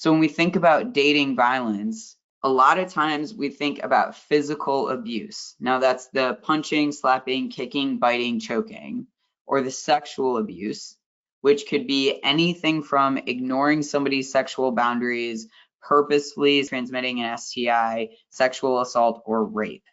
So when we think about dating violence, a lot of times we think about physical abuse. Now that's the punching, slapping, kicking, biting, choking, or the sexual abuse, which could be anything from ignoring somebody's sexual boundaries, purposefully transmitting an STI, sexual assault, or rape.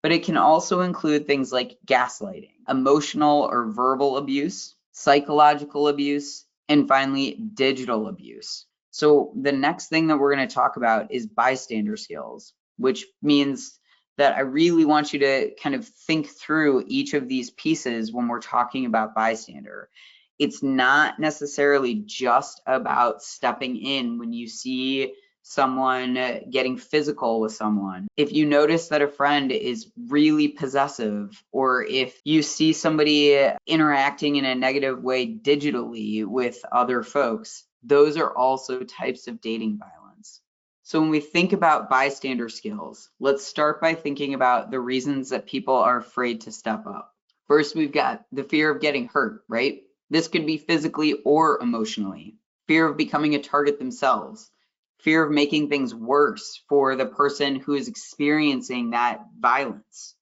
But it can also include things like gaslighting, emotional or verbal abuse, psychological abuse, and finally, digital abuse. So the next thing that we're going to talk about is bystander skills, which means that I really want you to kind of think through each of these pieces when we're talking about bystander. It's not necessarily just about stepping in when you see someone getting physical with someone. If you notice that a friend is really possessive, or if you see somebody interacting in a negative way digitally with other folks, those are also types of dating violence. So when we think about bystander skills, let's start by thinking about the reasons that people are afraid to step up. First, we've got the fear of getting hurt, right? This could be physically or emotionally. Fear of becoming a target themselves. Fear of making things worse for the person who is experiencing that violence.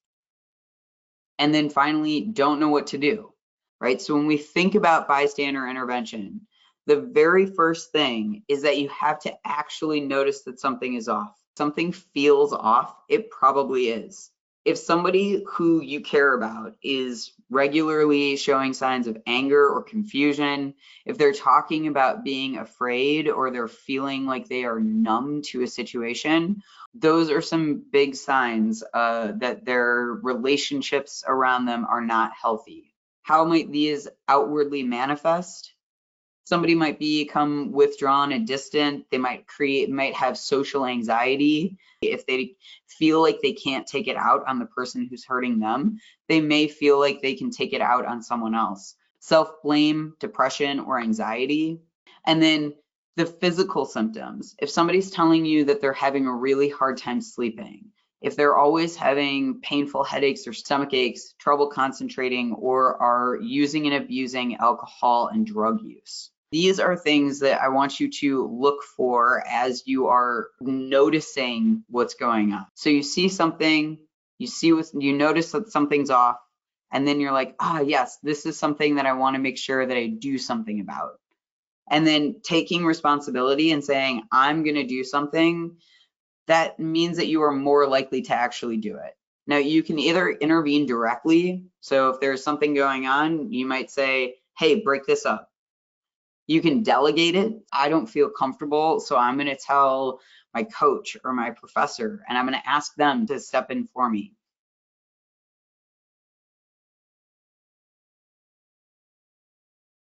And then finally, don't know what to do, right? So when we think about bystander intervention, the very first thing is that you have to actually notice that something is off. Something feels off, it probably is. If somebody who you care about is regularly showing signs of anger or confusion, if they're talking about being afraid or they're feeling like they are numb to a situation, those are some big signs that their relationships around them are not healthy. How might these outwardly manifest? Somebody might become withdrawn and distant. They might have social anxiety. If they feel like they can't take it out on the person who's hurting them, they may feel like they can take it out on someone else. Self-blame, depression, or anxiety. And then the physical symptoms. If somebody's telling you that they're having a really hard time sleeping, if they're always having painful headaches or stomach aches, trouble concentrating, or are using and abusing alcohol and drug use. These are things that I want you to look for as you are noticing what's going on. So you see something, you notice that something's off, and then you're like, yes, this is something that I want to make sure that I do something about. And then taking responsibility and saying, I'm going to do something, that means that you are more likely to actually do it. Now, you can either intervene directly. So if there's something going on, you might say, hey, break this up. You can delegate it. I don't feel comfortable, so I'm going to tell my coach or my professor, and I'm going to ask them to step in for me.